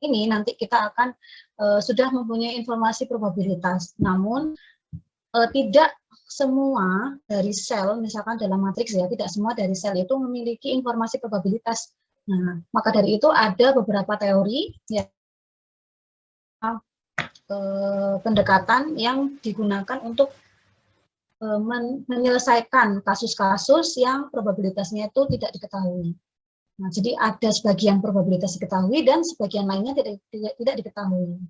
ini nanti kita akan sudah mempunyai informasi probabilitas. Namun tidak semua dari sel, misalkan dalam matriks ya, tidak semua dari sel itu memiliki informasi probabilitas. Nah, maka dari itu ada beberapa teori ya, pendekatan yang digunakan untuk menyelesaikan kasus-kasus yang probabilitasnya itu tidak diketahui. Nah, jadi ada sebagian probabilitas diketahui dan sebagian lainnya tidak diketahui.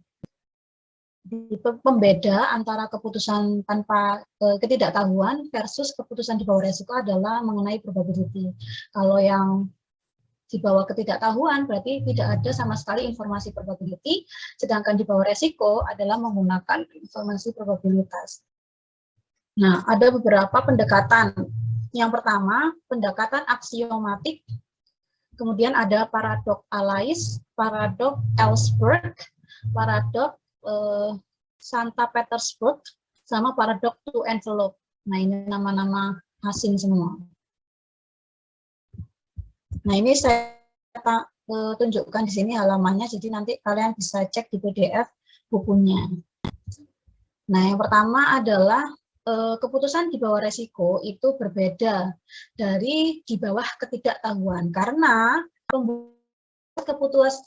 Pembeda antara keputusan tanpa ketidaktahuan versus keputusan di bawah resiko adalah mengenai probability. Kalau yang di bawah ketidaktahuan berarti tidak ada sama sekali informasi probability, sedangkan di bawah resiko adalah menggunakan informasi probabilitas. Nah, ada beberapa pendekatan. Yang pertama, pendekatan aksiomatik, kemudian ada paradok Alais, paradok Ellsberg, paradok Santa Petersburg, sama paradok two envelope. Nah, ini nama-nama asing semua. Nah, ini saya tunjukkan di sini halamannya, jadi nanti kalian bisa cek di PDF bukunya. Nah, yang pertama adalah keputusan di bawah resiko itu berbeda dari di bawah ketidaktahuan, karena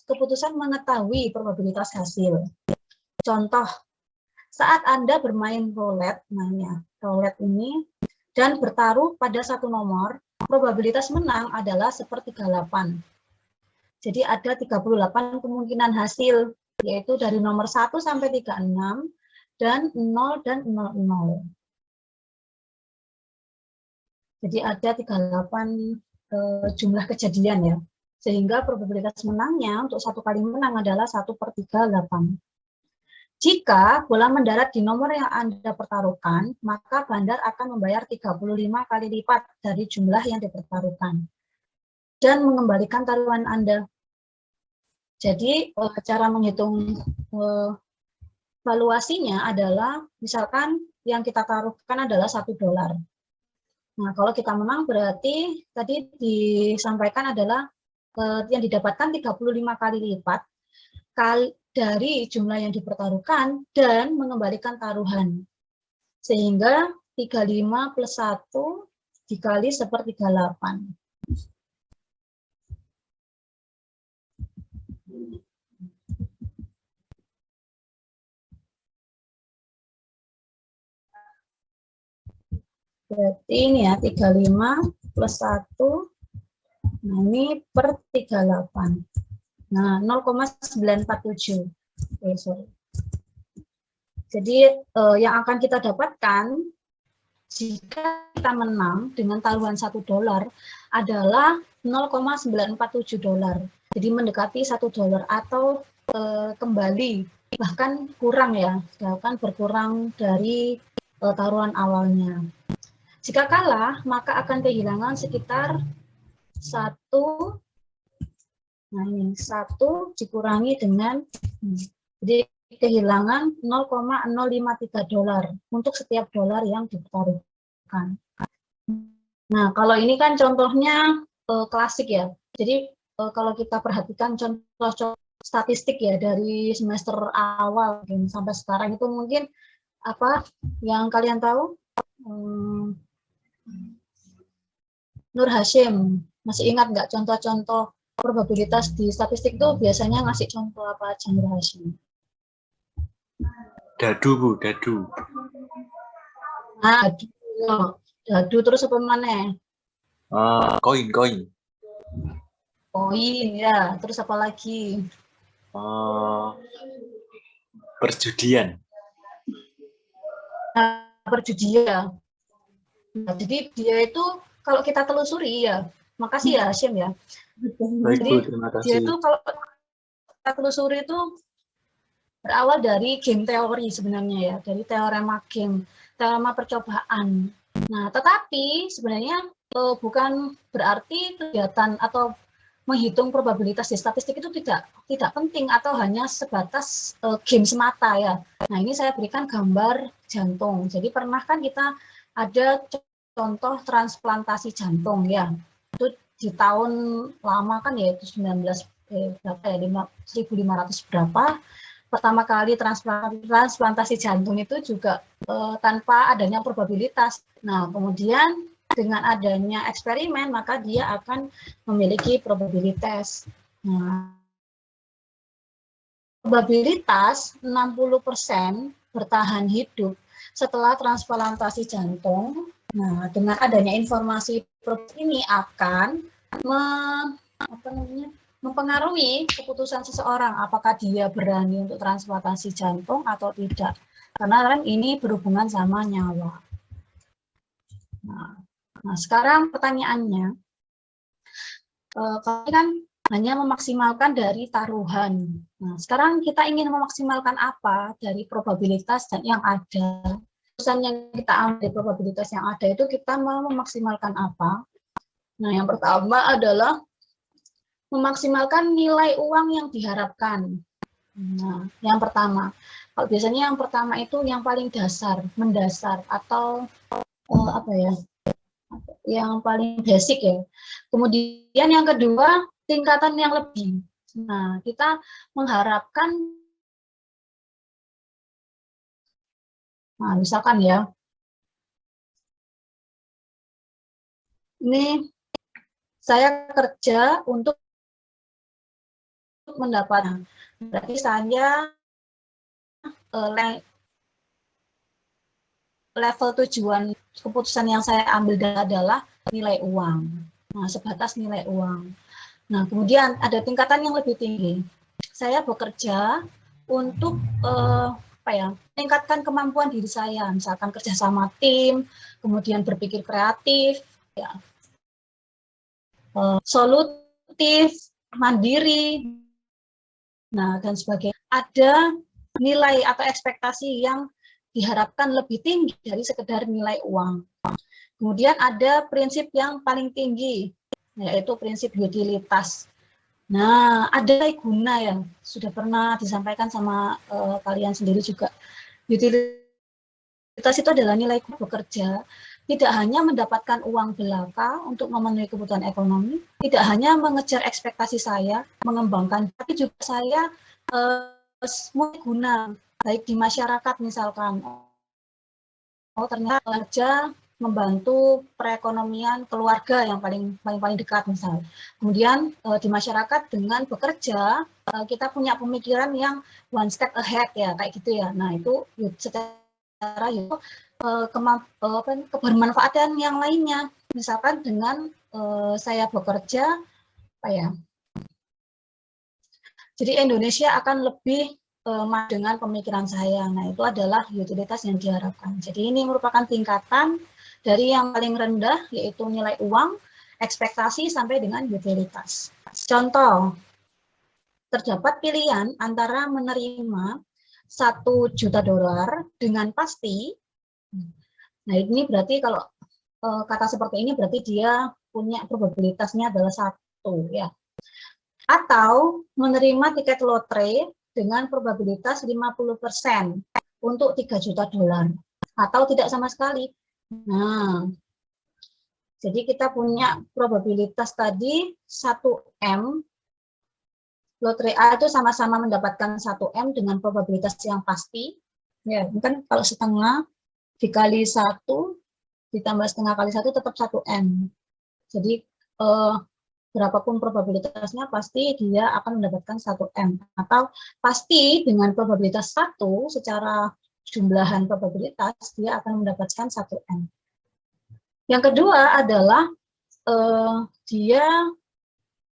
keputusan mengetahui probabilitas hasil. Contoh, saat Anda bermain roulette, namanya roulette ini, dan bertaruh pada satu nomor, probabilitas menang adalah 1/38. Jadi ada 38 kemungkinan hasil, yaitu dari nomor 1 sampai 36, dan 0 dan 00. Jadi ada 38 jumlah kejadian ya, sehingga probabilitas menangnya untuk satu kali menang adalah 1/38. Jika bola mendarat di nomor yang Anda pertaruhkan, maka bandar akan membayar 35 kali lipat dari jumlah yang dipertaruhkan dan mengembalikan taruhan Anda. Jadi cara menghitung valuasinya adalah misalkan yang kita taruhkan adalah $1. Nah, kalau kita menang berarti tadi disampaikan adalah yang didapatkan 35 kali lipat dari jumlah yang dipertaruhkan dan mengembalikan taruhan. Sehingga 35 plus 1 dikali 1/38. Berarti ini ya, 35 plus 1, nah ini per 38. Nah, 0,947. Oke, sorry. Jadi, yang akan kita dapatkan jika kita menang dengan taruhan $1 adalah $0,947. Jadi, mendekati $1 atau kembali, bahkan kurang ya, bahkan berkurang dari taruhan awalnya. Jika kalah, maka akan kehilangan sekitar 1, nah ini 1 dikurangi dengan, jadi kehilangan $0,053 untuk setiap dolar yang dipertaruhkan. Nah, kalau ini kan contohnya klasik ya. Jadi kalau kita perhatikan contoh statistik ya dari semester awal sampai sekarang itu mungkin apa yang kalian tahu? Nur Hashim, masih ingat nggak contoh-contoh probabilitas di statistik itu biasanya ngasih contoh apa aja Nur Hashim? Dadu, Bu, dadu. Nah, dadu terus apa mana? Koin. Koin ya, terus apa lagi? Perjudian. Nah, perjudian. Nah, jadi dia itu kalau kita telusuri ya, makasih ya Hashim ya. Baik, jadi Bu, terima kasih. dia itu kalau kita telusuri itu berawal dari game teori sebenarnya ya, dari teorema game, teorema percobaan. Nah, tetapi sebenarnya bukan berarti kegiatan atau menghitung probabilitas di statistik itu tidak penting atau hanya sebatas game semata ya. Nah, ini saya berikan gambar jantung. Jadi pernah kan kita ada contoh transplantasi jantung ya. Itu di tahun lama kan yaitu berapa ya, 1.500 berapa, pertama kali transplantasi jantung itu juga tanpa adanya probabilitas. Nah, kemudian dengan adanya eksperimen, maka dia akan memiliki probabilitas. Nah, probabilitas 60% bertahan hidup setelah transplantasi jantung. Nah, dengan adanya informasi ini akan mempengaruhi keputusan seseorang apakah dia berani untuk transplantasi jantung atau tidak. Karena kan ini berhubungan sama nyawa. Nah, sekarang pertanyaannya, kalian kan hanya memaksimalkan dari taruhan. Nah, sekarang kita ingin memaksimalkan apa dari probabilitas dan yang ada. Keputusan yang kita ambil probabilitas yang ada itu kita mau memaksimalkan apa? Nah, yang pertama adalah memaksimalkan nilai uang yang diharapkan. Nah, yang pertama. Kalau biasanya yang pertama itu yang paling dasar, mendasar, atau apa ya? Yang paling basic ya. Kemudian yang kedua, tingkatan yang lebih. Nah, kita mengharapkan, nah misalkan ya, ini saya kerja untuk mendapatkan, berarti saya level tujuan keputusan yang saya ambil adalah nilai uang. Nah, sebatas nilai uang. Nah, kemudian ada tingkatan yang lebih tinggi. Saya bekerja untuk meningkatkan kemampuan diri saya, misalkan kerja sama tim, kemudian berpikir kreatif, ya, solutif, mandiri, nah dan sebagainya. Ada nilai atau ekspektasi yang diharapkan lebih tinggi dari sekedar nilai uang. Kemudian ada prinsip yang paling tinggi, yaitu prinsip utilitas. Nah, ada nilai guna yang sudah pernah disampaikan sama kalian sendiri juga. Utilitas itu adalah nilai bekerja, tidak hanya mendapatkan uang belaka untuk memenuhi kebutuhan ekonomi, tidak hanya mengejar ekspektasi saya, mengembangkan, tapi juga saya semua guna, baik di masyarakat misalkan. Oh, ternyata kerja membantu perekonomian keluarga yang paling dekat misalnya. Kemudian di masyarakat dengan bekerja kita punya pemikiran yang one step ahead ya kayak gitu ya. Nah itu secara kebermanfaatan yang lainnya. Misalkan dengan saya bekerja apa ya? Jadi Indonesia akan lebih dengan pemikiran saya. Nah itu adalah utilitas yang diharapkan. Jadi ini merupakan tingkatan dari yang paling rendah, yaitu nilai uang, ekspektasi, sampai dengan utilitas. Contoh, terdapat pilihan antara menerima $1 juta dengan pasti. Nah, ini berarti kalau kata seperti ini berarti dia punya probabilitasnya adalah 1, ya. Atau menerima tiket lotre dengan probabilitas 50% untuk $3 juta. Atau tidak sama sekali. Nah, jadi kita punya probabilitas tadi 1M, lotre A itu sama-sama mendapatkan 1M dengan probabilitas yang pasti. Ya, kan kalau setengah dikali 1, ditambah setengah kali 1 tetap 1M. Jadi, berapapun probabilitasnya pasti dia akan mendapatkan 1M. Atau pasti dengan probabilitas 1 secara jumlahan probabilitas, dia akan mendapatkan 1M. Yang kedua adalah dia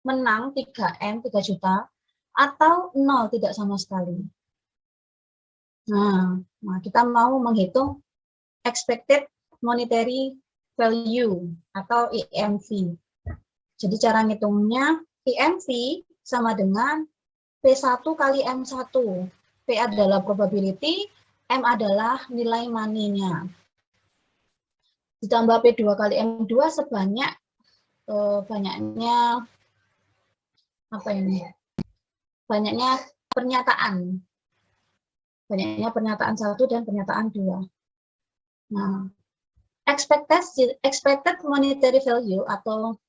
menang 3M, 3 juta, atau 0, tidak sama sekali. Nah, kita mau menghitung expected monetary value atau EMV. Jadi cara ngitungnya, EMV sama dengan P1 kali M1. P adalah probability, M adalah nilai money-nya. Ditambah P2 kali M2 sebanyak banyaknya apa ini? Banyaknya pernyataan. Banyaknya pernyataan 1 dan pernyataan 2. Nah, expected monetary value atau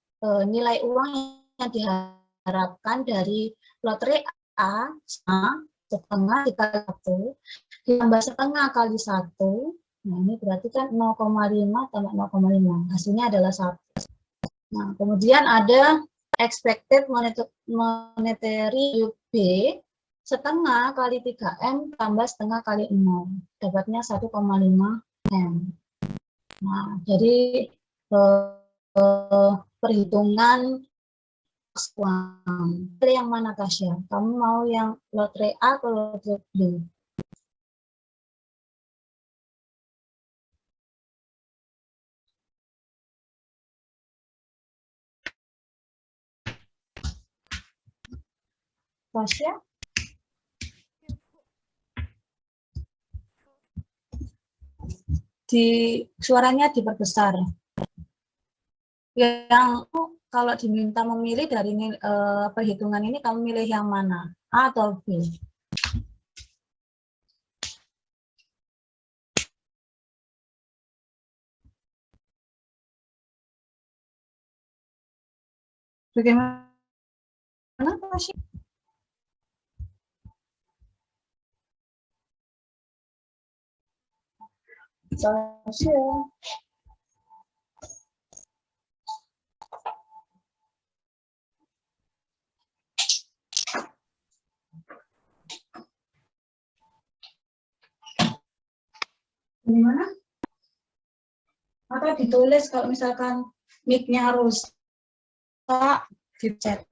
nilai uang yang diharapkan harapkan dari lotre A sama setengah dikali 1 ditambah setengah kali 1. Nah, ini berarti kan 0,5 tambah 0,5. Hasilnya adalah 1. Nah, kemudian ada expected monetary B setengah kali 3M tambah setengah kali 0. Dapatnya 1,5 M. Nah, jadi perhitungan uang. Pilih yang mana, Tasya? Kamu mau yang lotre A atau lotre B? Tasya? Suaranya diperbesar. Yang kalau diminta memilih dari perhitungan ini, kamu milih yang mana? A atau B? Bagaimana, Tasya? Tasya. Gimana? Atau ditulis kalau misalkan mic-nya rusak di chat.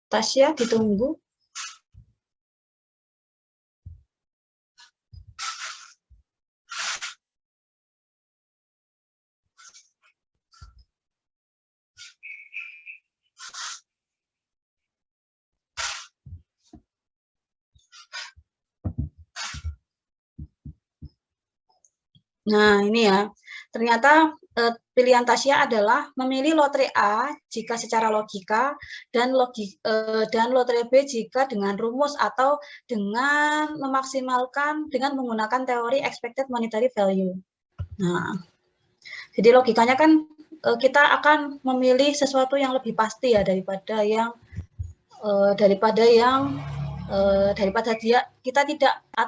Tasya, ditunggu. Nah, ini ya. Ternyata pilihan Tasya adalah memilih lotre A jika secara logika dan lotre B jika dengan rumus atau dengan memaksimalkan dengan menggunakan teori expected monetary value. Nah, jadi logikanya kan kita akan memilih sesuatu yang lebih pasti ya daripada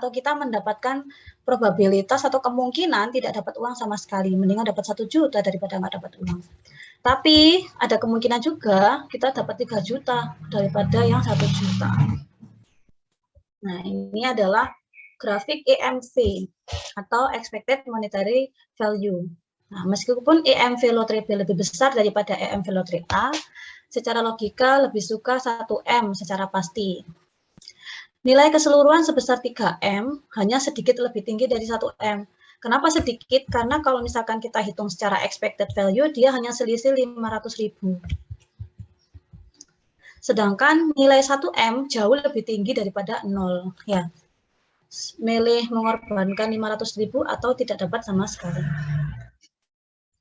kita mendapatkan probabilitas atau kemungkinan tidak dapat uang sama sekali. Mendingan dapat 1 juta daripada nggak dapat uang. Tapi ada kemungkinan juga kita dapat 3 juta daripada yang 1 juta. Nah, ini adalah grafik EMV atau expected monetary value. Nah, meskipun EMV lotre B lebih besar daripada EMV lotre A, secara logika lebih suka 1M secara pasti. Nilai keseluruhan sebesar 3M hanya sedikit lebih tinggi dari 1M. Kenapa sedikit? Karena kalau misalkan kita hitung secara expected value, dia hanya selisih 500.000. Sedangkan nilai 1M jauh lebih tinggi daripada 0. Ya, milih mengorbankan 500.000 atau tidak dapat sama sekali.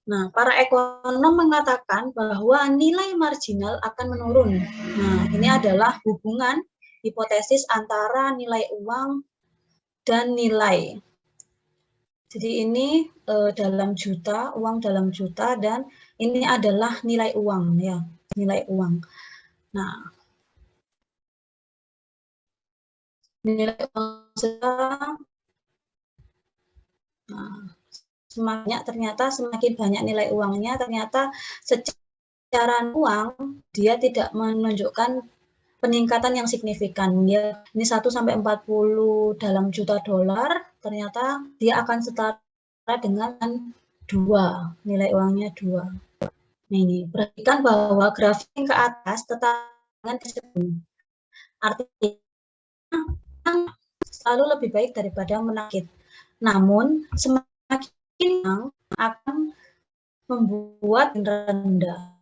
Nah, para ekonom mengatakan bahwa nilai marginal akan menurun. Nah, ini adalah hubungan hipotesis antara nilai uang dan nilai. Jadi ini dalam juta, uang dalam juta, dan ini adalah nilai uang ya, nilai uang. Nah, nilai uang semakin banyak nilai uangnya, ternyata secara uang dia tidak menunjukkan peningkatan yang signifikan. Ya, ini 1 sampai 40 dalam juta dolar, ternyata dia akan setara dengan 2, nilai uangnya 2. Nah, ini perhatikan bahwa grafik yang ke atas tetap dengan disebut. Artinya selalu lebih baik daripada menakit. Namun semakin akan membuat rendah.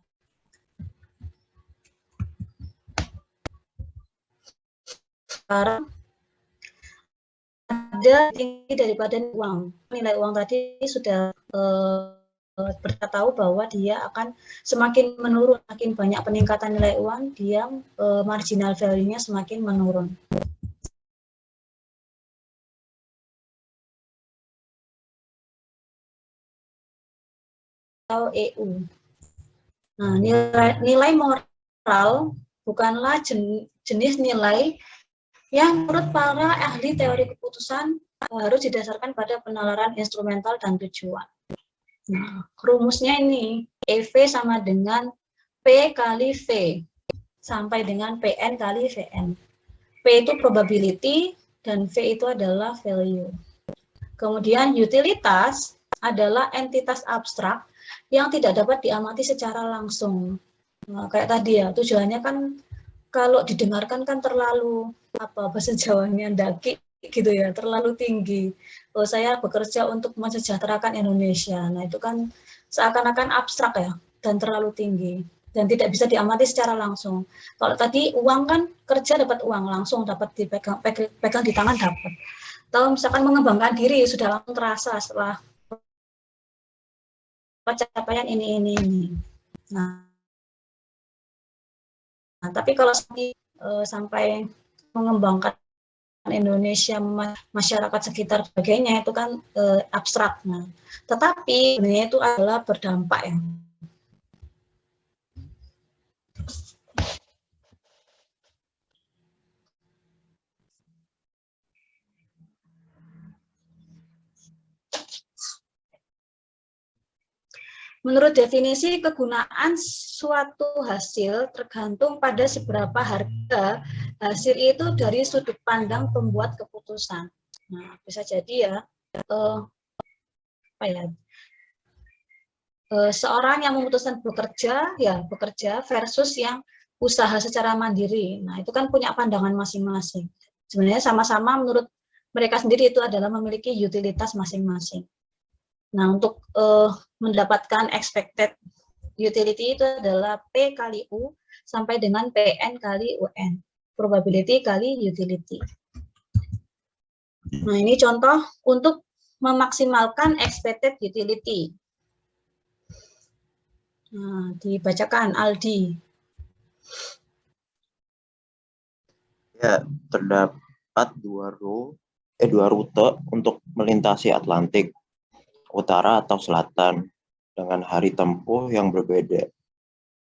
sekarang ada tinggi daripada uang. Nilai uang tadi sudah kita tahu bahwa dia akan semakin menurun, semakin banyak peningkatan nilai uang, dia marginal value-nya semakin menurun. Atau EU. Nah, nilai moral bukanlah jenis nilai yang menurut para ahli teori keputusan harus didasarkan pada penalaran instrumental dan tujuan. Nah, rumusnya ini, EV sama dengan P kali V, sampai dengan PN kali VN. P itu probability, dan V itu adalah value. Kemudian utilitas adalah entitas abstrak yang tidak dapat diamati secara langsung. Nah, kayak tadi ya, tujuannya kan kalau didengarkan kan terlalu bahasa Jawanya daki gitu ya, terlalu tinggi. Oh, saya bekerja untuk mensejahterakan Indonesia. Nah, itu kan seakan-akan abstrak ya, dan terlalu tinggi dan tidak bisa diamati secara langsung. Kalau tadi uang kan kerja dapat uang langsung, dapat dipegang di tangan dapat. Atau misalkan mengembangkan diri sudah langsung terasa setelah pencapaian ini. Nah, tapi kalau sampai mengembangkan Indonesia, masyarakat sekitar sebagainya itu kan abstrak. Nah, tetapi sebenarnya itu adalah berdampak ya. Menurut definisi, kegunaan suatu hasil tergantung pada seberapa harga hasil itu dari sudut pandang pembuat keputusan. Nah, bisa jadi ya, seorang yang memutuskan bekerja versus yang usaha secara mandiri. Nah, itu kan punya pandangan masing-masing. Sebenarnya sama-sama menurut mereka sendiri itu adalah memiliki utilitas masing-masing. Nah, untuk mendapatkan expected utility itu adalah P kali U sampai dengan PN kali UN. Probability kali utility. Nah, ini contoh untuk memaksimalkan expected utility. Nah, dibacakan Aldi. Ya, terdapat dua rute untuk melintasi Atlantik, utara atau selatan, dengan hari tempuh yang berbeda.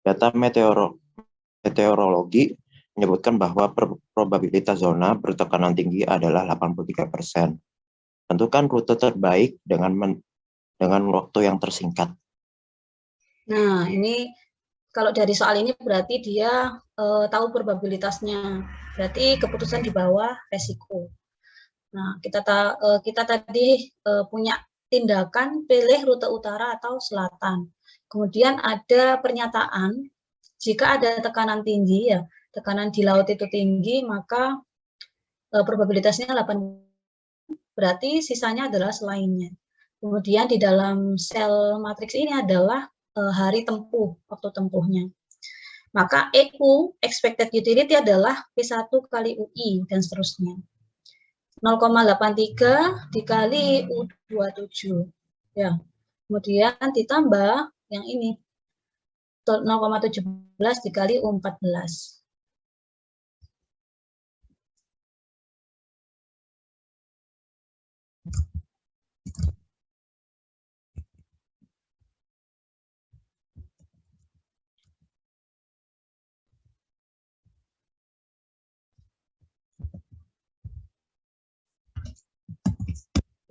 Data meteorologi menyebutkan bahwa probabilitas zona bertekanan tinggi adalah 83%. Tentukan rute terbaik dengan waktu yang tersingkat. Nah, ini kalau dari soal ini berarti dia tahu probabilitasnya. Berarti keputusan di bawah resiko. Nah, kita tadi punya tindakan pilih rute utara atau selatan. Kemudian ada pernyataan, jika ada tekanan tinggi, ya tekanan di laut itu tinggi, maka probabilitasnya 8, berarti sisanya adalah selainnya. Kemudian di dalam sel matriks ini adalah hari tempuh, waktu tempuhnya. Maka EU, expected utility, adalah P1 kali UI, dan seterusnya. 0,83 dikali U27. Ya. Kemudian ditambah yang ini, 0,17 dikali U14.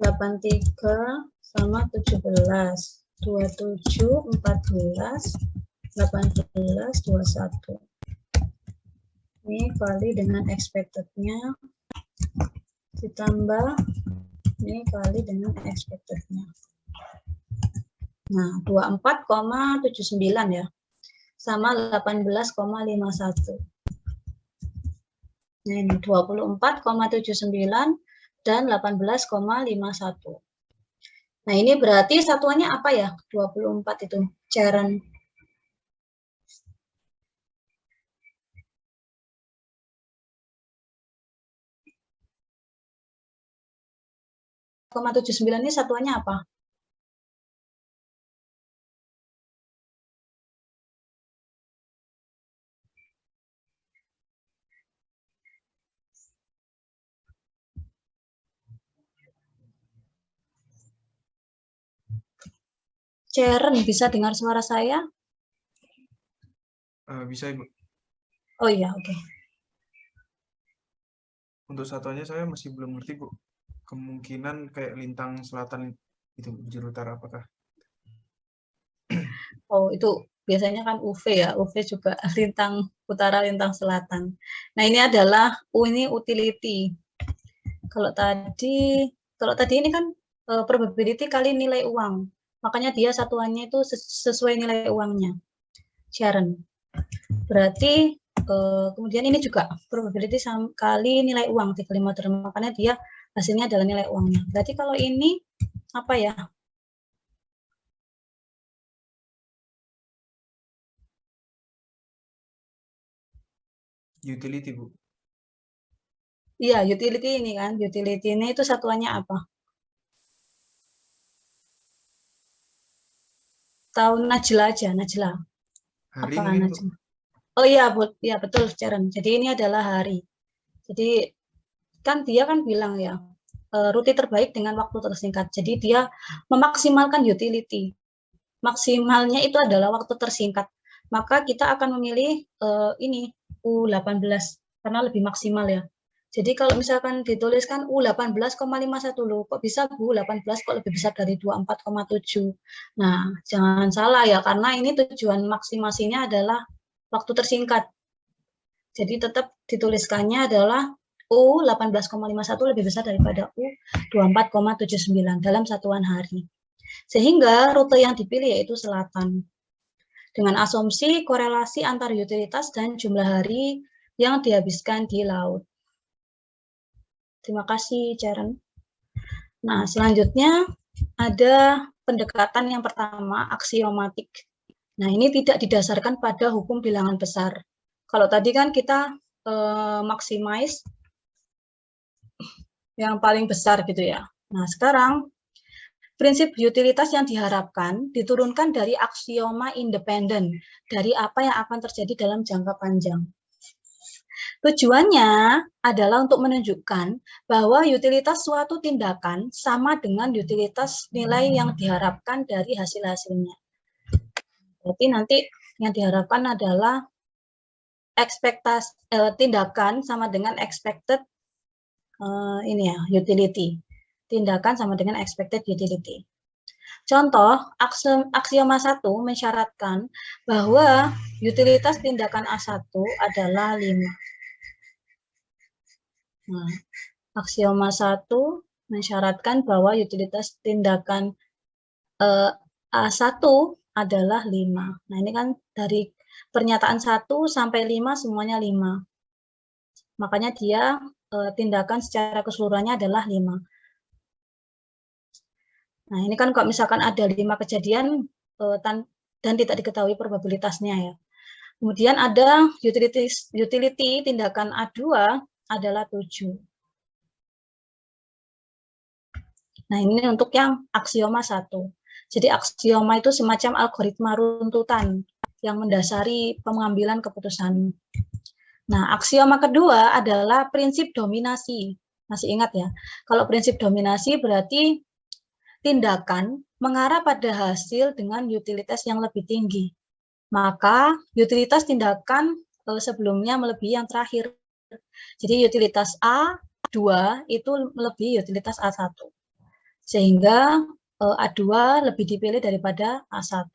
Delapan tiga sama 17, 27, 14, 18, 21. Ini kali dengan expected-nya, ditambah ini kali dengan expected-nya. Nah, 24,79 ya, sama 18,51. Nah, ini 24,79 dan 18,51. Nah, ini berarti satuannya apa ya? 24 itu, Caren. 24,79 ini satuannya apa? Sharon, bisa dengar suara saya? Bisa, Ibu. Oh iya, oke. Untuk satuannya saya masih belum ngerti, Bu. Kemungkinan kayak lintang selatan itu bujur utara apakah? Oh, itu biasanya kan UV ya, UV juga lintang utara, lintang selatan. Nah, ini adalah ini utility. Kalau tadi ini kan probability kali nilai uang. Makanya dia satuannya itu sesuai nilai uangnya. Sharon. Berarti kemudian ini juga probability kali nilai uang 35 term. Makanya dia hasilnya adalah nilai uangnya. Berarti kalau ini apa ya? Utility, Bu. Iya, utility ini kan. Utility ini itu satuannya apa? Tahu Najla aja, Najla. Hari Apa mungkin, Bu. Najla? Oh iya, ya betul, Sharon. Jadi ini adalah hari. Jadi kan dia kan bilang ya, rute terbaik dengan waktu tersingkat. Jadi dia memaksimalkan utility. Maksimalnya itu adalah waktu tersingkat. Maka kita akan memilih ini U18 karena lebih maksimal ya. Jadi kalau misalkan dituliskan U18,51 loh, kok bisa Bu 18 kok lebih besar dari 24,7. Nah, jangan salah ya, karena ini tujuan maksimasinya adalah waktu tersingkat. Jadi tetap dituliskannya adalah U18,51 lebih besar daripada U24,79 dalam satuan hari. Sehingga rute yang dipilih yaitu selatan. Dengan asumsi korelasi antar utilitas dan jumlah hari yang dihabiskan di laut. Terima kasih, Sharon. Nah, selanjutnya ada pendekatan yang pertama, aksiomatik. Nah, ini tidak didasarkan pada hukum bilangan besar. Kalau tadi kan kita maximize yang paling besar gitu ya. Nah, sekarang prinsip utilitas yang diharapkan diturunkan dari aksioma independen, dari apa yang akan terjadi dalam jangka panjang. Tujuannya adalah untuk menunjukkan bahwa utilitas suatu tindakan sama dengan utilitas nilai yang diharapkan dari hasil-hasilnya. Berarti nanti yang diharapkan adalah tindakan sama dengan expected ini ya, utility. Tindakan sama dengan expected utility. Contoh, aksioma 1 mensyaratkan bahwa utilitas tindakan A1 adalah 5. Nah, aksioma 1 mensyaratkan bahwa utilitas tindakan A1 adalah 5. Nah, ini kan dari pernyataan 1 sampai 5 semuanya 5. Makanya dia tindakan secara keseluruhannya adalah 5. Nah, ini kan kalau misalkan ada 5 kejadian dan tidak diketahui probabilitasnya ya. Kemudian ada utility tindakan A2 adalah 7. Nah, ini untuk yang aksioma 1. Jadi aksioma itu semacam algoritma runtutan yang mendasari pengambilan keputusan. Nah, aksioma kedua adalah prinsip dominasi. Masih ingat ya? Kalau prinsip dominasi berarti tindakan mengarah pada hasil dengan utilitas yang lebih tinggi. Maka utilitas tindakan sebelumnya melebihi yang terakhir. Jadi utilitas A2 itu melebihi utilitas A1. Sehingga A2 lebih dipilih daripada A1.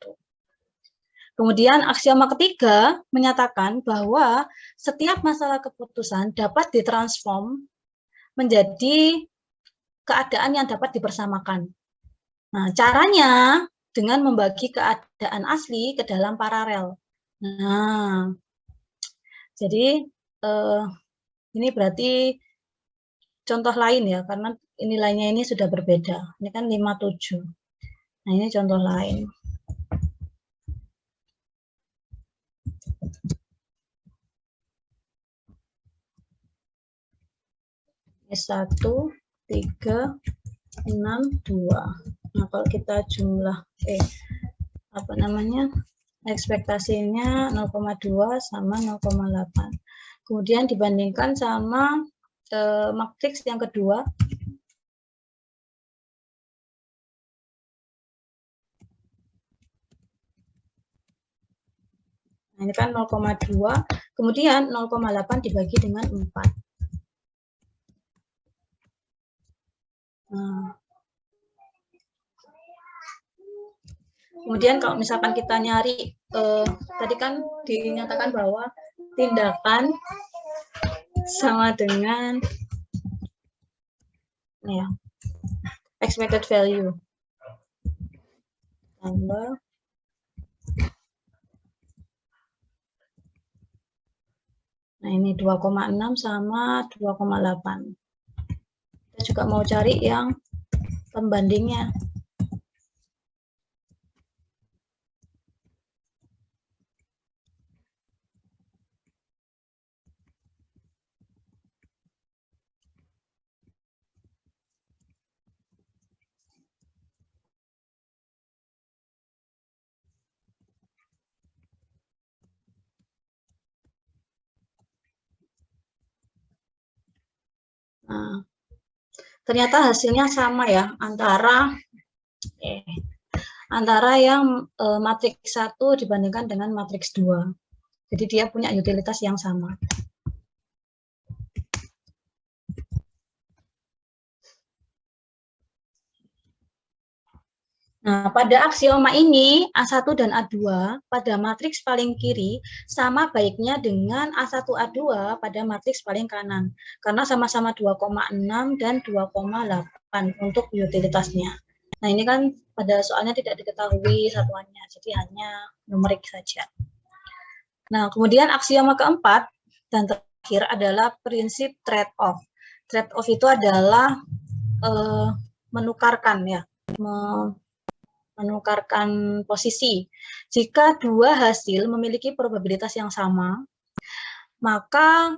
Kemudian aksioma ketiga menyatakan bahwa setiap masalah keputusan dapat ditransform menjadi keadaan yang dapat dipersamakan. Nah, caranya dengan membagi keadaan asli ke dalam paralel. Nah, jadi ini berarti contoh lain ya, karena nilainya ini sudah berbeda. Ini kan 57. Nah, ini contoh lain. Ini 1, 3, 6, 2. Nah, kalau kita jumlah ekspektasinya 0,2 sama 0,8. Kemudian dibandingkan sama matriks yang kedua. Nah, ini kan 0,2, kemudian 0,8 dibagi dengan 4. Nah, kemudian kalau misalkan kita nyari, tadi kan dinyatakan bahwa tindakan sama dengan ya, expected value tambah nah ini 2,6 sama 2,8. Kita juga mau cari yang pembandingnya. Nah, ternyata hasilnya sama ya antara yang matriks 1 dibandingkan dengan matriks 2. Jadi dia punya utilitas yang sama. Nah, pada aksioma ini A1 dan A2 pada matriks paling kiri sama baiknya dengan A1 A2 pada matriks paling kanan karena sama-sama 2,6 dan 2,8 untuk utilitasnya. Nah, ini kan pada soalnya tidak diketahui satuannya, jadi hanya numerik saja. Nah, kemudian aksioma keempat dan terakhir adalah prinsip trade-off. Trade-off itu adalah menukarkan ya, menukarkan posisi. Jika dua hasil memiliki probabilitas yang sama, maka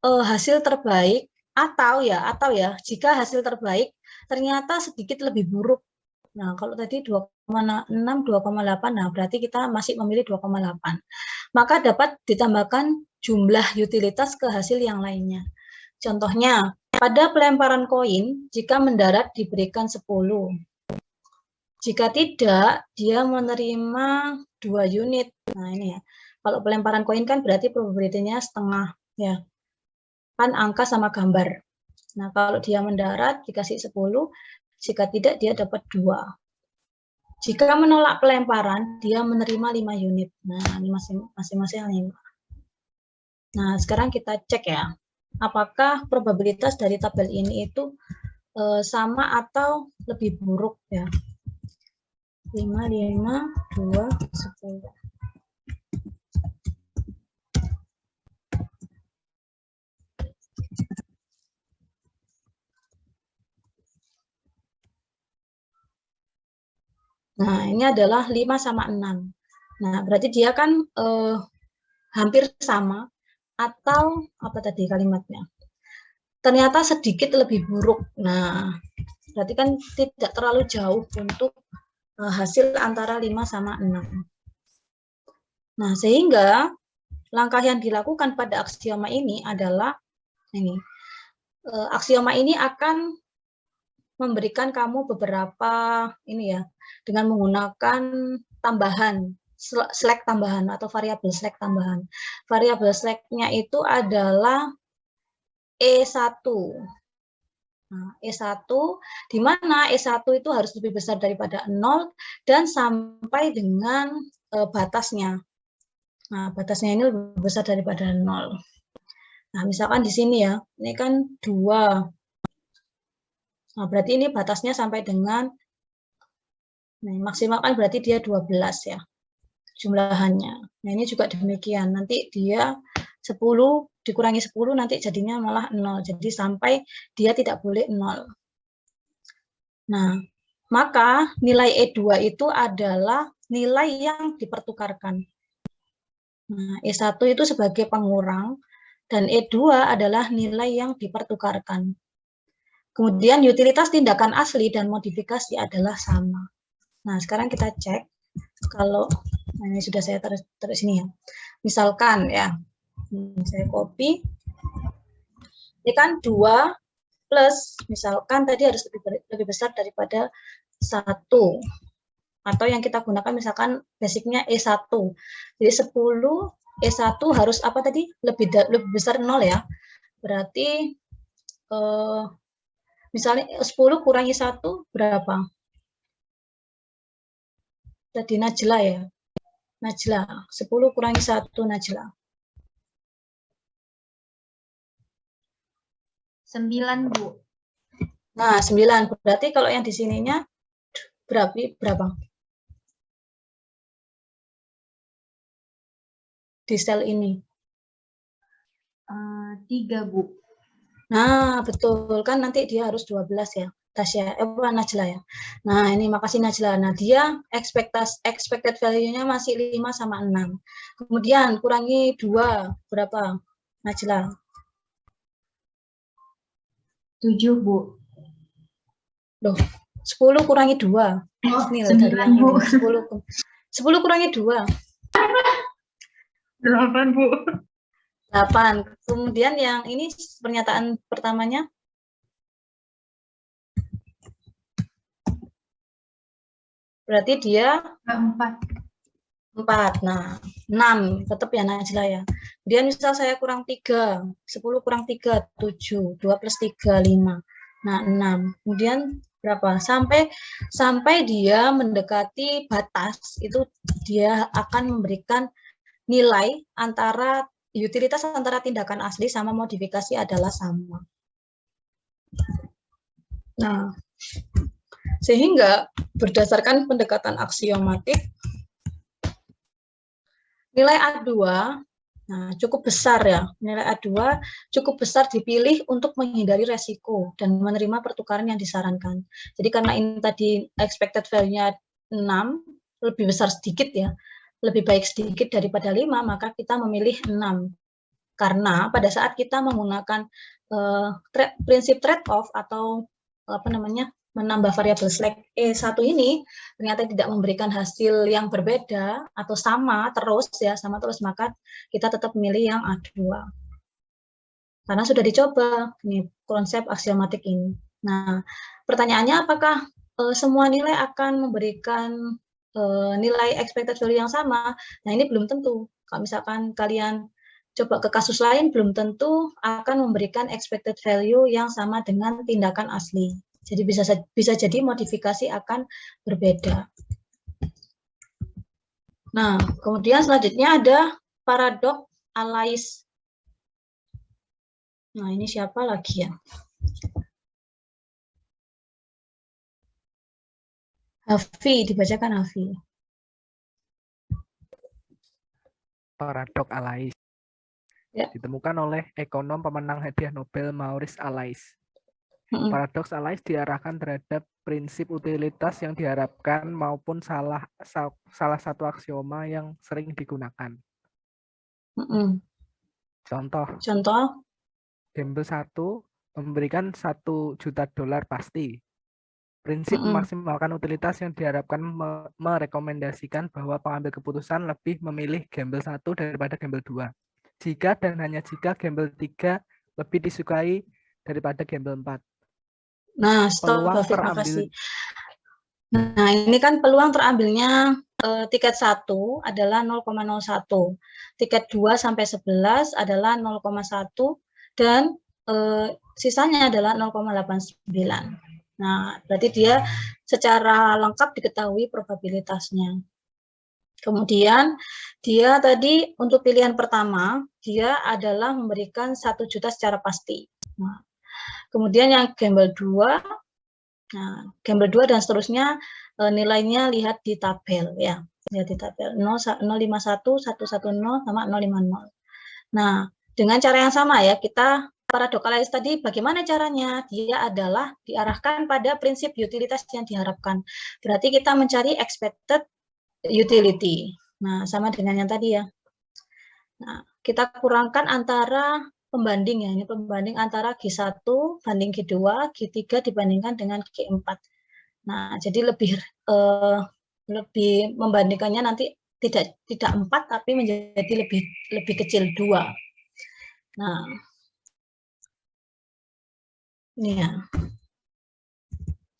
hasil terbaik atau ya jika hasil terbaik ternyata sedikit lebih buruk. Nah, kalau tadi 2,6, 2,8, nah berarti kita masih memilih 2,8. Maka dapat ditambahkan jumlah utilitas ke hasil yang lainnya. Contohnya, pada pelemparan koin, jika mendarat diberikan 10. Jika tidak, dia menerima 2 unit. Nah, ini ya. Kalau pelemparan koin kan berarti probabilitasnya setengah, ya. Kan angka sama gambar. Nah, kalau dia mendarat dikasih 10, jika tidak dia dapat 2. Jika menolak pelemparan, dia menerima 5 unit. Nah, ini masing-masing 5. Nah, sekarang kita cek ya. Apakah probabilitas dari tabel ini itu sama atau lebih buruk ya. 5, 5, 2, 10. Nah, ini adalah 5 sama 6. Nah, berarti dia kan hampir sama atau apa tadi kalimatnya? Ternyata sedikit lebih buruk. Nah, berarti kan tidak terlalu jauh untuk hasil antara 5 sama 6. Nah, sehingga langkah yang dilakukan pada aksioma ini adalah ini. Aksioma ini akan memberikan kamu beberapa ini ya, dengan menggunakan tambahan, slack tambahan atau variabel slack tambahan. Variabel slack-nya itu adalah E1. Nah, E1, di mana E1 itu harus lebih besar daripada 0 dan sampai dengan batasnya. Nah, batasnya ini lebih besar daripada 0. Nah, misalkan di sini ya, ini kan 2. Nah, berarti ini batasnya sampai dengan maksimal kan berarti dia 12 ya jumlahannya. Nah, ini juga demikian. Nanti dia 10 dikurangi 10 nanti jadinya malah 0. Jadi sampai dia tidak boleh 0. Nah, maka nilai E2 itu adalah nilai yang dipertukarkan. Nah, E1 itu sebagai pengurang dan E2 adalah nilai yang dipertukarkan. Kemudian utilitas tindakan asli dan modifikasi adalah sama. Nah, sekarang kita cek kalau ini sudah saya taruh sini ya. Misalkan ya, saya copy. Ini kan 2 plus, misalkan tadi harus lebih besar daripada 1. Atau yang kita gunakan misalkan basicnya E1. Jadi 10 E1 harus apa tadi? Lebih besar 0 ya. Berarti misalnya 10 kurangi 1 berapa? Tadi Najla ya. Najla, 10 kurangi 1 Najla. 9, Bu. Nah, 9. Berarti kalau yang di sininya berapa? Di sel ini. 3, Bu. Nah, betul. Kan nanti dia harus 12 ya. Tasya, Najla ya. Nah, ini makasih Najla. Nah, dia expected value-nya masih 5 sama 6. Kemudian kurangi 2, berapa? Najla. 7, Bu. Loh, 10 kurangi 2. Oh, Ini 9, Bu. 10 kurangi 2. 8, Bu. 8. Kemudian yang ini pernyataan pertamanya. Berarti dia 4. Nah, 6 tetap ya Najla ya. Kemudian misal saya kurang 3, 10 kurang 3, 7, 2 plus 3, 5. Nah, 6. Kemudian berapa? Sampai dia mendekati batas, itu dia akan memberikan nilai antara utilitas antara tindakan asli sama modifikasi adalah sama. Nah, sehingga berdasarkan pendekatan aksiomatik, nilai A2 cukup besar ya. Nilai A2 cukup besar dipilih untuk menghindari resiko dan menerima pertukaran yang disarankan. Jadi karena ini tadi expected value-nya 6, lebih besar sedikit ya. Lebih baik sedikit daripada 5, maka kita memilih 6. Karena pada saat kita menggunakan prinsip trade-off atau menambah variabel slack E1 ini ternyata tidak memberikan hasil yang berbeda atau sama terus, maka kita tetap memilih yang A2. Karena sudah dicoba nih konsep aksiomatik ini. Nah, pertanyaannya apakah semua nilai akan memberikan nilai expected value yang sama? Nah, ini belum tentu. Kalau misalkan kalian coba ke kasus lain, belum tentu akan memberikan expected value yang sama dengan tindakan asli. Jadi bisa jadi modifikasi akan berbeda. Nah, kemudian selanjutnya ada paradoks Allais. Nah, ini siapa lagi ya? Hafi, dibacakan Hafi. Paradoks Allais. Ya. Ditemukan oleh ekonom pemenang hadiah Nobel Maurice Allais. Paradoks Allais diarahkan terhadap prinsip utilitas yang diharapkan maupun salah satu aksioma yang sering digunakan. Contoh. Gembel 1 memberikan $1 juta pasti. Prinsip memaksimalkan utilitas yang diharapkan merekomendasikan bahwa pengambil keputusan lebih memilih gembel 1 daripada gembel 2. Jika dan hanya jika gembel 3 lebih disukai daripada gembel 4. Nah, stop, terima kasih. Nah, ini kan peluang terambilnya tiket 1 adalah 0,01, tiket 2 sampai 11 adalah 0,1, dan sisanya adalah 0,89. Nah, berarti dia secara lengkap diketahui probabilitasnya. Kemudian dia tadi untuk pilihan pertama, dia adalah memberikan 1 juta secara pasti. Nah, kemudian yang gembel 2, nah, gembel 2 dan seterusnya nilainya lihat di tabel ya. Lihat di tabel 051, 110 sama 050. Nah, dengan cara yang sama ya, kita paradoks Allais tadi bagaimana caranya? Dia adalah diarahkan pada prinsip utilitas yang diharapkan. Berarti kita mencari expected utility. Nah, sama dengan yang tadi ya. Nah, kita kurangkan antara pembanding ya, ini pembanding antara G1 banding G2, G3 dibandingkan dengan G4. Nah, jadi lebih membandingkannya nanti tidak 4 tapi menjadi lebih kecil 2. Nah, ini ya.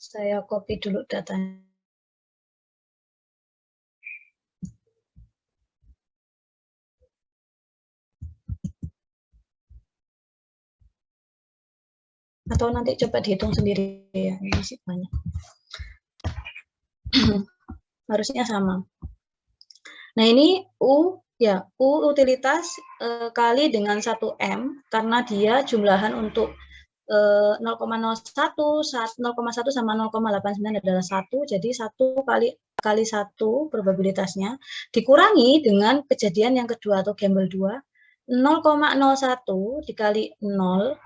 Saya copy dulu datanya. Atau nanti coba dihitung sendiri ya, ini masih banyak. Harusnya sama. Nah, ini U ya, U utilitas kali dengan 1M karena dia jumlahan untuk 0,01 sama 0,89 adalah 1, jadi 1 kali 1 probabilitasnya dikurangi dengan kejadian yang kedua atau gamble 2, 0,01 dikali 0,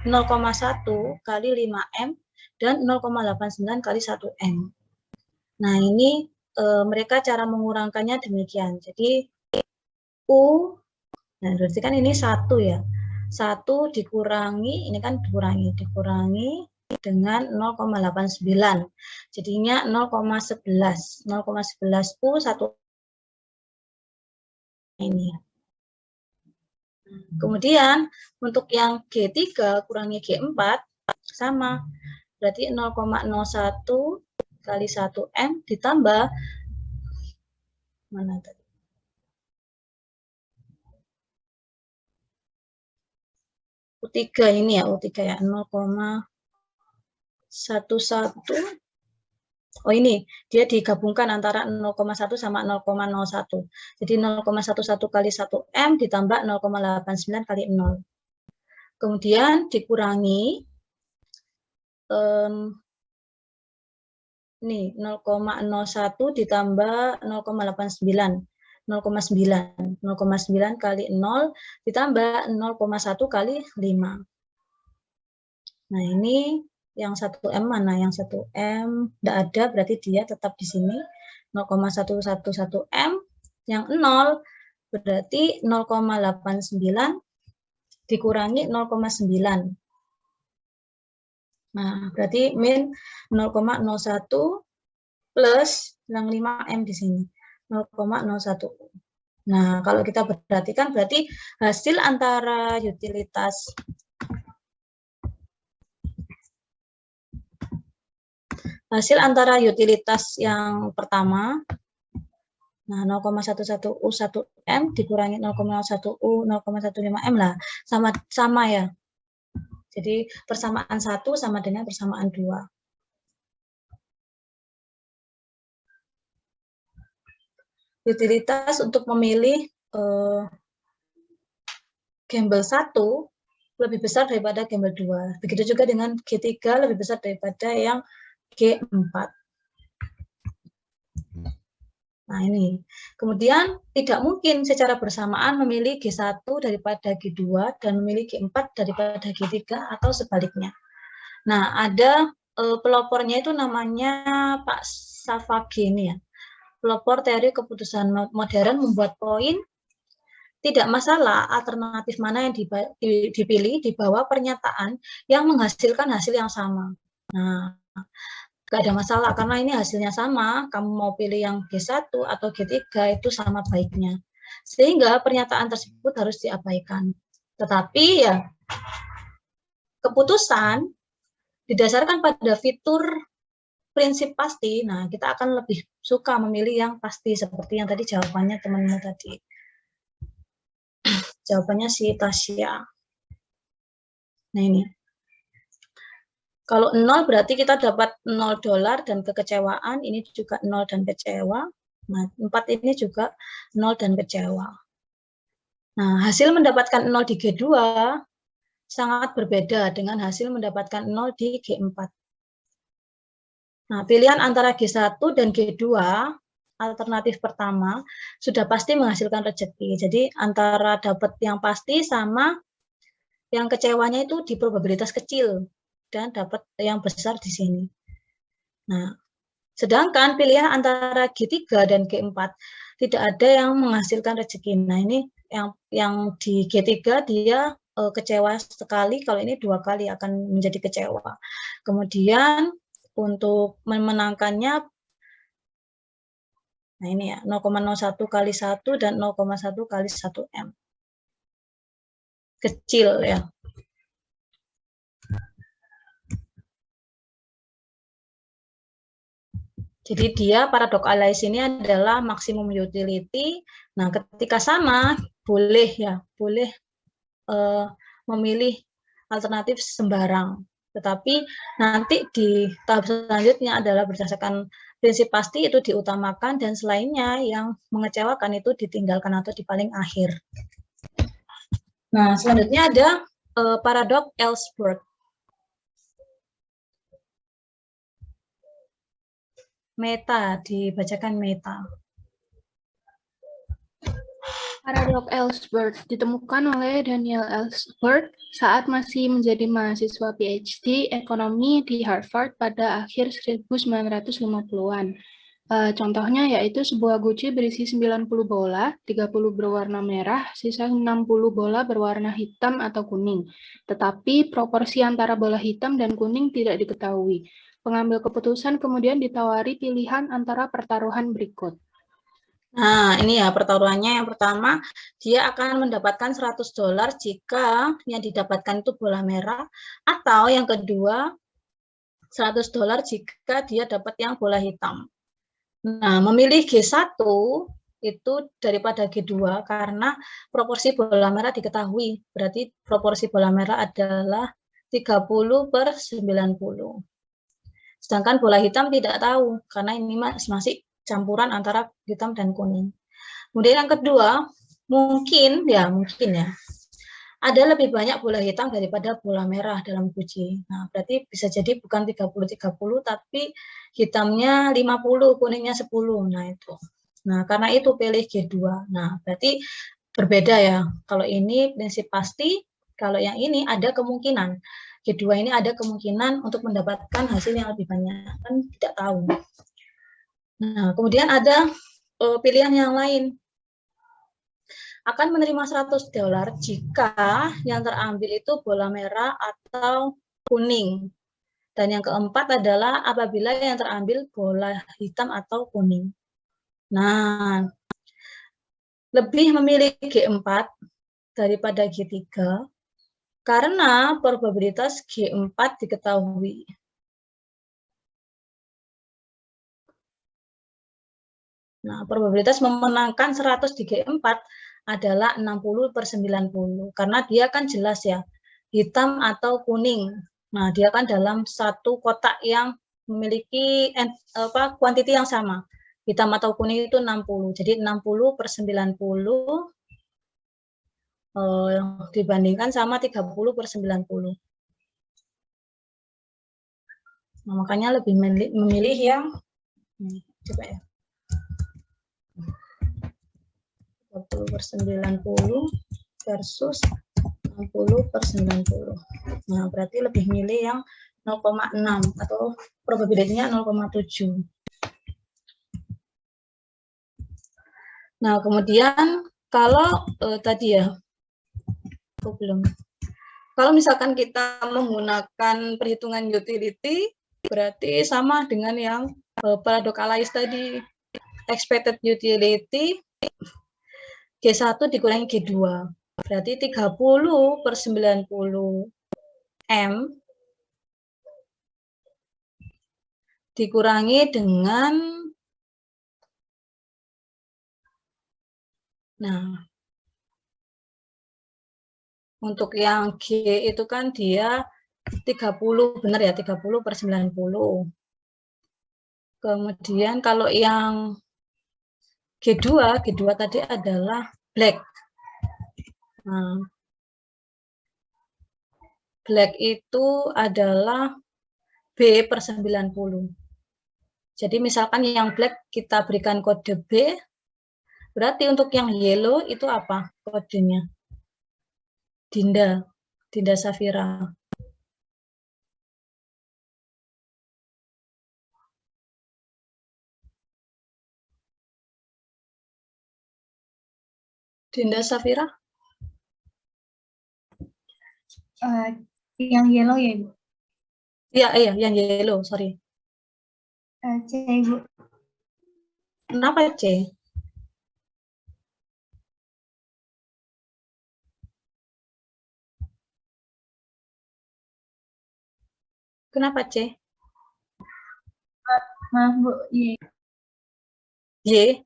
0,1 kali 5M, dan 0,89 kali 1M. Nah, ini mereka cara mengurangkannya demikian. Jadi, U, nah berarti kan ini 1 ya. 1 dikurangi, ini kan dikurangi dengan 0,89. Jadinya 0,11. 0,11 U 1 ini. Kemudian untuk yang G3 kurangi G4 sama. Berarti 0,01 kali 1M ditambah mana tadi? U3 ini ya, U3 ya, 0,11. Oh, ini dia digabungkan antara 0,1 sama 0,01. Jadi 0,11 kali 1M ditambah 0,89 kali 0. Kemudian dikurangi ini 0,01 ditambah 0,89. 0,9 kali 0 ditambah 0,1 kali 5. Nah, ini yang 1M mana? Yang 1M tidak ada, berarti dia tetap di sini. 0,111M. Yang 0 berarti 0,89 dikurangi 0,9. Nah, berarti min 0,01 plus yang 5M di sini. 0,01. Nah, kalau kita perhatikan berarti hasil antara utilitas yang pertama, nah 0,11U1M dikurangi 0,01U 0,15M lah, sama ya. Jadi persamaan 1 sama dengan persamaan 2. Utilitas untuk memilih gamble 1 lebih besar daripada gamble 2. Begitu juga dengan G3 lebih besar daripada yang G4. Nah, ini. Kemudian tidak mungkin secara bersamaan memilih G1 daripada G2 dan memilih G4 daripada G3 atau sebaliknya. Nah, ada pelopornya itu namanya Pak Savagini ya. Pelopor teori keputusan modern membuat poin tidak masalah alternatif mana yang dipilih di bawah pernyataan yang menghasilkan hasil yang sama. Nah, nggak ada masalah karena ini hasilnya sama, kamu mau pilih yang G1 atau G3 itu sama baiknya. Sehingga pernyataan tersebut harus diabaikan. Tetapi ya keputusan didasarkan pada fitur prinsip pasti, nah kita akan lebih suka memilih yang pasti seperti yang tadi jawabannya teman-teman tadi. Jawabannya si Tasya. Nah, ini. Kalau 0 berarti kita dapat $0 dan kekecewaan, ini juga 0 dan kecewa. Nah, 4 ini juga 0 dan kecewa. Nah, hasil mendapatkan 0 di G2 sangat berbeda dengan hasil mendapatkan 0 di G4. Nah, pilihan antara G1 dan G2, alternatif pertama, sudah pasti menghasilkan rezeki. Jadi, antara dapat yang pasti sama yang kecewanya itu di probabilitas kecil. Dan dapat yang besar di sini. Nah, sedangkan pilihan antara G3 dan G4 tidak ada yang menghasilkan rezeki. Nah, ini yang di G3 dia kecewa sekali, kalau ini 2 kali akan menjadi kecewa. Kemudian untuk memenangkannya, nah ini ya, 0,01 kali 1 dan 0,1 kali 1M. Kecil ya. Jadi dia paradok Alais ini adalah maksimum utility. Nah, ketika sama, boleh ya, boleh memilih alternatif sembarang. Tetapi nanti di tahap selanjutnya adalah berdasarkan prinsip pasti itu diutamakan dan selainnya yang mengecewakan itu ditinggalkan atau di paling akhir. Nah, selanjutnya ada paradok Ellsworth. Meta, dibacakan Meta. Paradok Ellsworth ditemukan oleh Daniel Ellsworth saat masih menjadi mahasiswa PhD ekonomi di Harvard pada akhir 1950-an. Contohnya yaitu sebuah guci berisi 90 bola, 30 berwarna merah, sisa 60 bola berwarna hitam atau kuning. Tetapi proporsi antara bola hitam dan kuning tidak diketahui. Pengambil keputusan kemudian ditawari pilihan antara pertaruhan berikut. Nah, ini ya pertaruhannya. Yang pertama, dia akan mendapatkan $100 jika yang didapatkan itu bola merah, atau yang kedua, $100 jika dia dapat yang bola hitam. Nah, memilih G1 itu daripada G2 karena proporsi bola merah diketahui. Berarti proporsi bola merah adalah 30/90. Sedangkan bola hitam tidak tahu, karena ini masih campuran antara hitam dan kuning. Kemudian yang kedua, mungkin ya, ada lebih banyak bola hitam daripada bola merah dalam guci. Nah, berarti bisa jadi bukan 30-30, tapi hitamnya 50, kuningnya 10. Nah, itu. Nah, karena itu pilih G2. Nah, berarti berbeda ya. Kalau ini prinsip pasti, kalau yang ini ada kemungkinan. G2 ini ada kemungkinan untuk mendapatkan hasil yang lebih banyak. Kan tidak tahu. Nah, kemudian ada pilihan yang lain. Akan menerima $100 jika yang terambil itu bola merah atau kuning. Dan yang keempat adalah apabila yang terambil bola hitam atau kuning. Nah, lebih memilih G4 daripada G3 karena probabilitas G4 diketahui. Nah, probabilitas memenangkan 100 di G4 adalah 60/90. Karena dia kan jelas ya, hitam atau kuning. Nah, dia kan dalam satu kotak yang memiliki kuantiti yang sama. Hitam atau kuning itu 60. Jadi 60/90 dibandingkan sama 30/90. Nah, makanya lebih memilih yang coba ya. 30/90 versus 60/90. Nah, berarti lebih milih yang 0,6 atau probabilitasnya 0,7. Nah, kemudian kalau tadi ya, kalau misalkan kita menggunakan perhitungan utility, berarti sama dengan yang paradok Alais tadi, expected utility G1 dikurangi G2. Berarti 30/90 M dikurangi dengan, nah, untuk yang G itu kan dia 30, benar ya, 30/90. Kemudian kalau yang G2 tadi adalah black. Nah, black itu adalah B/90. Jadi misalkan yang black kita berikan kode B, berarti untuk yang yellow itu apa kodenya? Dinda Safira. Dinda Safira? Yang yellow ya, Ibu? Iya, iya, yang yellow, sorry. C, Ibu. Kenapa C? Kenapa C? Maaf, Bu. Y. Y.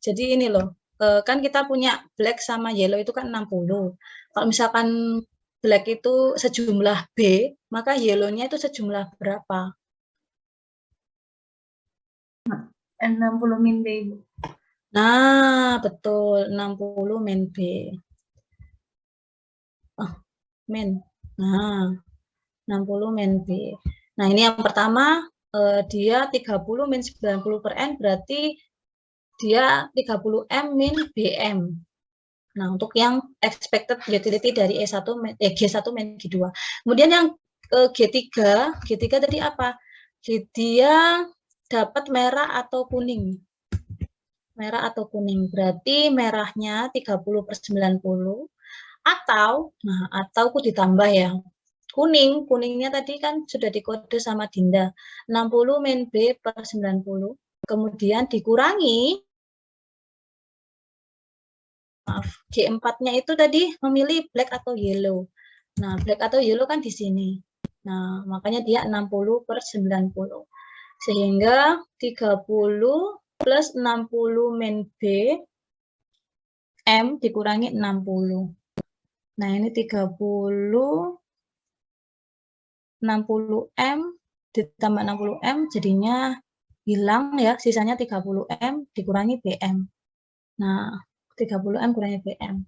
Jadi ini loh, kan kita punya black sama yellow itu kan 60. Kalau misalkan black itu sejumlah B, maka yellow-nya itu sejumlah berapa? 60 min B, Ibu. Nah, betul, 60 min B. Oh, min. Nah, 60 min B. Nah, ini yang pertama, dia 30 min 90 per N, berarti dia 30 M min BM. Nah, untuk yang expected utility dari G1 min G2. Kemudian yang G3 tadi apa? Dia dapat merah atau kuning. Merah atau kuning. Berarti merahnya 30/90 atau aku ditambah ya. Kuningnya tadi kan sudah dikode sama Dinda. 60 min B per 90. Kemudian dikurangi G4-nya itu tadi memilih black atau yellow. Nah, black atau yellow kan di sini. Nah, makanya dia 60/90. Sehingga 30 plus 60 min B, M dikurangi 60. Nah, ini 30, 60M ditambah 60M, jadinya hilang ya, sisanya 30M dikurangi BM. Nah, 30M kurangi BM.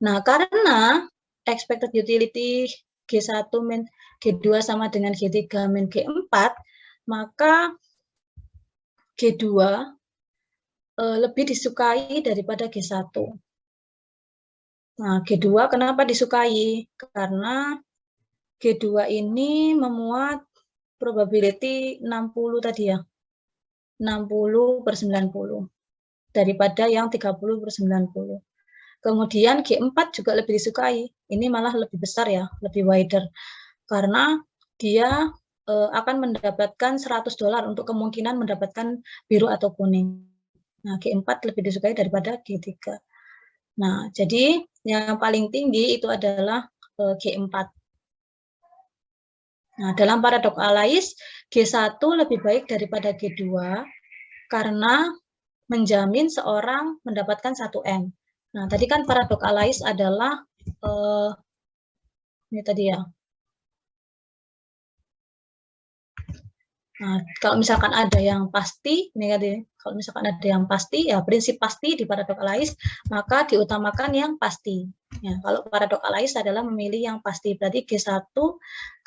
Nah, karena expected utility G1 min G2 sama dengan G3 min G4, maka G2 lebih disukai daripada G1. Nah, G2 kenapa disukai? Karena G2 ini memuat probability 60 tadi ya. 60/90 daripada yang 30/90. Kemudian G4 juga lebih disukai. Ini malah lebih besar ya, lebih wider. Karena dia akan mendapatkan $100 untuk kemungkinan mendapatkan biru atau kuning. Nah, G4 lebih disukai daripada G3. Nah, jadi yang paling tinggi itu adalah G4. Nah, dalam paradok Alais, G1 lebih baik daripada G2 karena menjamin seorang mendapatkan 1M. Nah, tadi kan paradok Alais adalah ini tadi ya. Nah, kalau misalkan ada yang pasti, ini tadi, kalau misalkan ada yang pasti, ya prinsip pasti di paradok Alais, maka diutamakan yang pasti. Ya, kalau paradok Alais adalah memilih yang pasti, berarti G1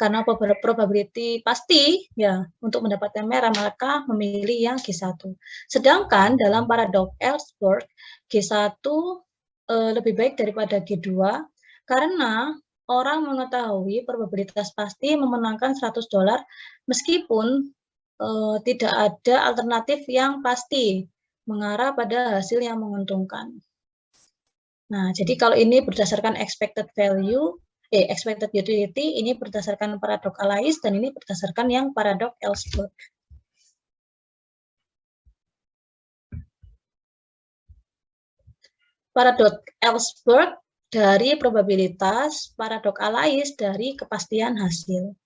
karena probability pasti ya untuk mendapatkan merah, maka memilih yang G1. Sedangkan dalam paradok Ellsworth, G1 lebih baik daripada G2 karena orang mengetahui probabilitas pasti memenangkan $100 meskipun tidak ada alternatif yang pasti mengarah pada hasil yang menguntungkan. Nah, jadi kalau ini berdasarkan expected utility, ini berdasarkan paradok Alais, dan ini berdasarkan yang paradok Ellsworth. Paradok Ellsworth dari probabilitas, paradok Alais dari kepastian hasil.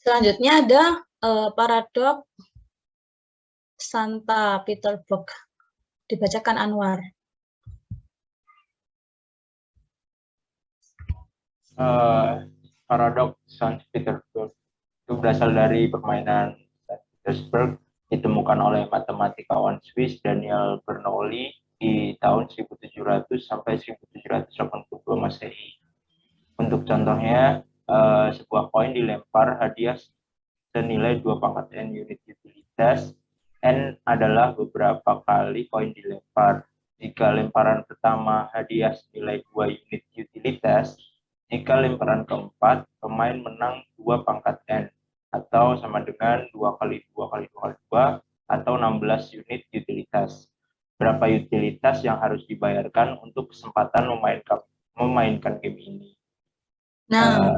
Selanjutnya ada paradok Santa Petersburg. Dibacakan Anwar. Paradok St. Petersburg itu berasal dari permainan St. Petersburg, ditemukan oleh matematikawan Swiss Daniel Bernoulli di tahun 1700 sampai 1782 Masehi. Untuk contohnya, sebuah koin dilempar hadiah senilai 2 pangkat N unit utilitas. N adalah beberapa kali koin dilempar. Jika lemparan pertama hadiah senilai 2 unit utilitas, jika lemparan keempat, pemain menang 2 pangkat N. atau sama dengan 2 kali 2 kali 2 kali 2 atau 16 unit utilitas. Berapa utilitas yang harus dibayarkan untuk kesempatan memainkan game ini? Nah,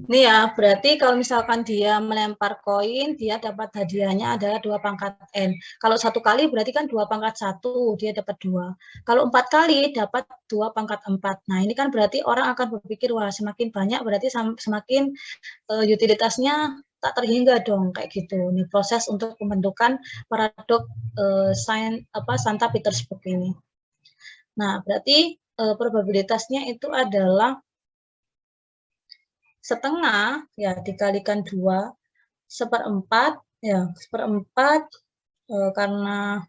ini ya, berarti kalau misalkan dia melempar koin, dia dapat hadiahnya adalah 2 pangkat N. Kalau 1 kali berarti kan 2 pangkat 1, dia dapat 2. Kalau 4 kali dapat 2 pangkat 4. Nah, ini kan berarti orang akan berpikir, wah semakin banyak berarti semakin utilitasnya tak terhingga dong, kayak gitu. Ini proses untuk pembentukan paradok Santa Petersburg ini. Nah, berarti probabilitasnya itu adalah setengah ya dikalikan 2 1/4 ya 1/4 karena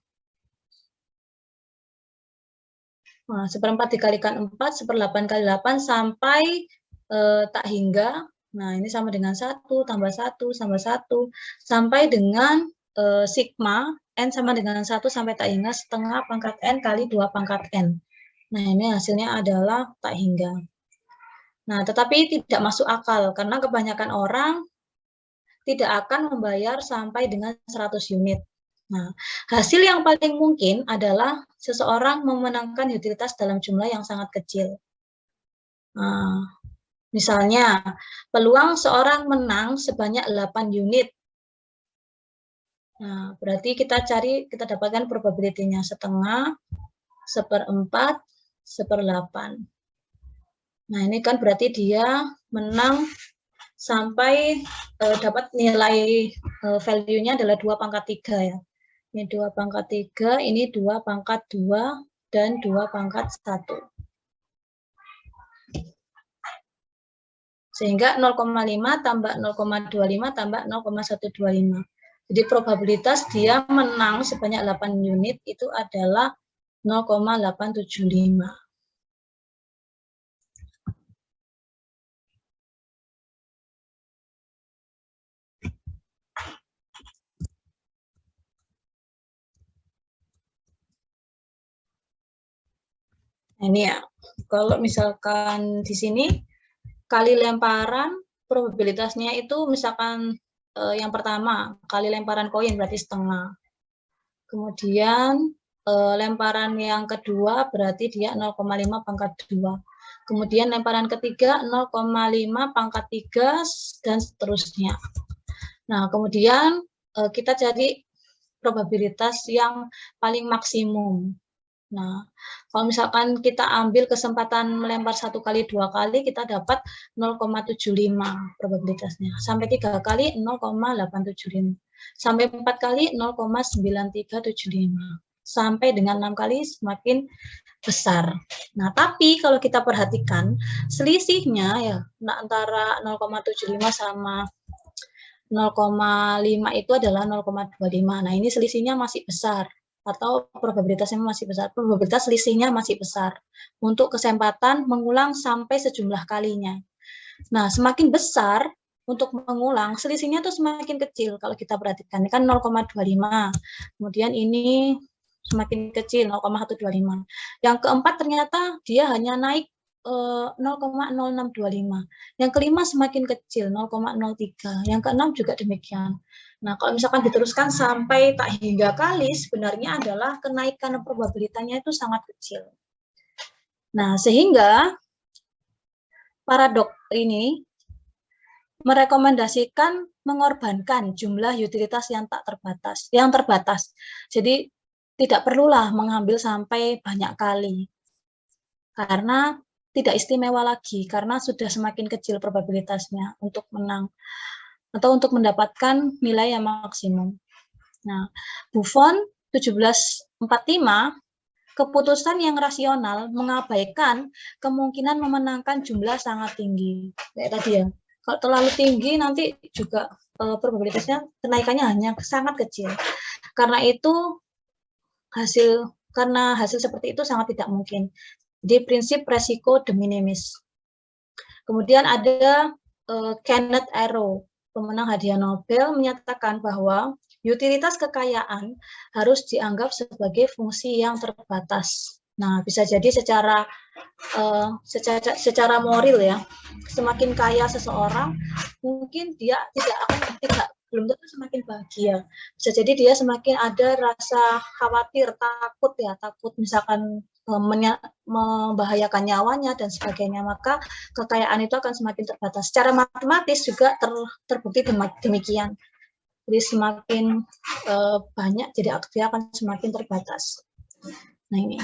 1/4 dikalikan 4 1/8 kali 8 sampai tak hingga. Nah, ini sama dengan 1 tambah 1 tambah 1 sampai dengan sigma N sama dengan 1 sampai tak hingga setengah pangkat N kali 2 pangkat N. Nah, ini hasilnya adalah tak hingga. Nah, tetapi tidak masuk akal karena kebanyakan orang tidak akan membayar sampai dengan 100 unit. Nah, hasil yang paling mungkin adalah seseorang memenangkan utilitas dalam jumlah yang sangat kecil. Nah, misalnya, peluang seorang menang sebanyak 8 unit. Nah, berarti kita dapatkan probability-nya setengah, 1/4, 1/8. Nah, ini kan berarti dia menang sampai dapat nilai value-nya adalah 2 pangkat 3 ya. Ini 2 pangkat 3, ini 2 pangkat 2, dan 2 pangkat 1. Sehingga 0,5 tambah 0,25 tambah 0,125. Jadi probabilitas dia menang sebanyak 8 unit itu adalah 0,875. Nah, ini ya, kalau misalkan di sini kali lemparan probabilitasnya itu misalkan yang pertama kali lemparan koin berarti setengah. Kemudian lemparan yang kedua berarti dia 0,5 pangkat 2. Kemudian lemparan ketiga 0,5 pangkat 3 dan seterusnya. Nah, kemudian kita cari probabilitas yang paling maksimum. Nah, kalau misalkan kita ambil kesempatan melempar 1 kali 2 kali, kita dapat 0,75 probabilitasnya. Sampai 3 kali 0,875. Sampai 4 kali 0,9375. Sampai dengan 6 kali semakin besar. Nah, tapi kalau kita perhatikan selisihnya ya antara 0,75 sama 0,5 itu adalah 0,25. Nah, ini selisihnya masih besar. Atau probabilitasnya masih besar, probabilitas selisihnya masih besar untuk kesempatan mengulang sampai sejumlah kalinya. Nah, semakin besar untuk mengulang, selisihnya tuh semakin kecil kalau kita perhatikan. Ini kan 0,25, kemudian ini semakin kecil 0,125. Yang keempat ternyata dia hanya naik 0,0625. Yang kelima semakin kecil 0,03. Yang keenam juga demikian. Nah, kalau misalkan diteruskan sampai tak hingga kali, sebenarnya adalah kenaikan probabilitasnya itu sangat kecil. Nah, sehingga paradok ini merekomendasikan mengorbankan jumlah utilitas yang terbatas. Jadi tidak perlulah mengambil sampai banyak kali. Karena tidak istimewa lagi, karena sudah semakin kecil probabilitasnya untuk menang atau untuk mendapatkan nilai yang maksimum. Nah, Buffon 1745, keputusan yang rasional mengabaikan kemungkinan memenangkan jumlah sangat tinggi. Kayak tadi ya, kalau terlalu tinggi nanti juga probabilitasnya kenaikannya hanya sangat kecil. Karena itu karena hasil seperti itu sangat tidak mungkin. Jadi prinsip resiko de minimis. Kemudian ada Kenneth Arrow, pemenang hadiah Nobel, menyatakan bahwa utilitas kekayaan harus dianggap sebagai fungsi yang terbatas. Nah, bisa jadi secara moral ya, semakin kaya seseorang, mungkin dia belum tentu semakin bahagia. Bisa jadi dia semakin ada rasa khawatir, takut misalkan membahayakan nyawanya dan sebagainya, maka kekayaan itu akan semakin terbatas. Secara matematis juga terbukti demikian. Jadi semakin banyak, jadi dia akan semakin terbatas. Nah ini.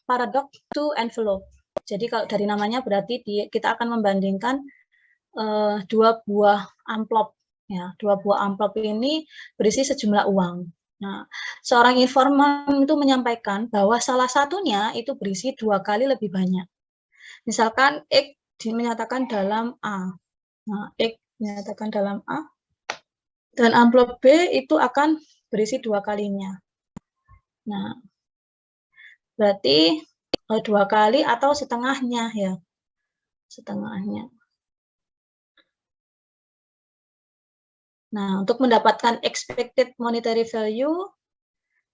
Paradox to envelope. Jadi kalau dari namanya berarti kita akan membandingkan dua buah amplop. Ya, dua buah amplop ini berisi sejumlah uang. Nah, seorang informan itu menyampaikan bahwa salah satunya itu berisi 2 kali lebih banyak. Misalkan X dinyatakan dalam A. Nah, X dinyatakan dalam A. Dan amplop B itu akan berisi 2 kalinya. Nah, berarti 2 kali atau setengahnya ya. Setengahnya. Nah, untuk mendapatkan expected monetary value,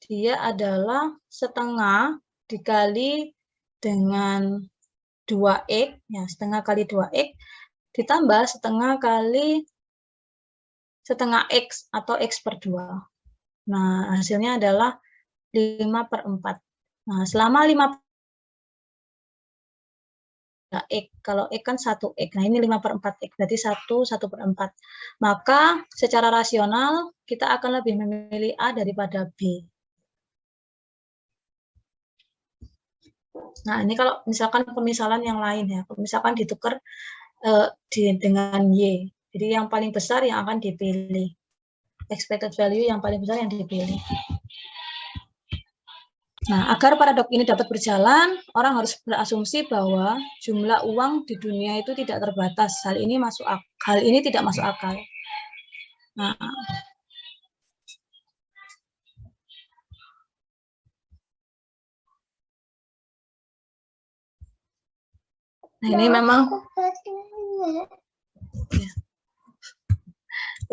dia adalah setengah dikali dengan 2X, ya, setengah kali 2X, ditambah setengah kali setengah X atau X per 2. Nah, hasilnya adalah 5/4. Nah, selama 5 X, kalau X kan 1X, nah ini 5/4X, berarti 1/4. Maka secara rasional kita akan lebih memilih A daripada B. Nah ini kalau misalkan pemisalan yang lain ya, misalkan ditukar dengan Y, jadi yang paling besar yang akan dipilih, expected value yang paling besar yang dipilih. Nah, agar paradok ini dapat berjalan, orang harus berasumsi bahwa jumlah uang di dunia itu tidak terbatas. Hal ini tidak masuk akal. Nah, ini memang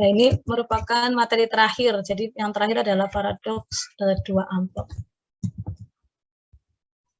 ini merupakan materi terakhir. Jadi yang terakhir adalah paradoks dua amplop.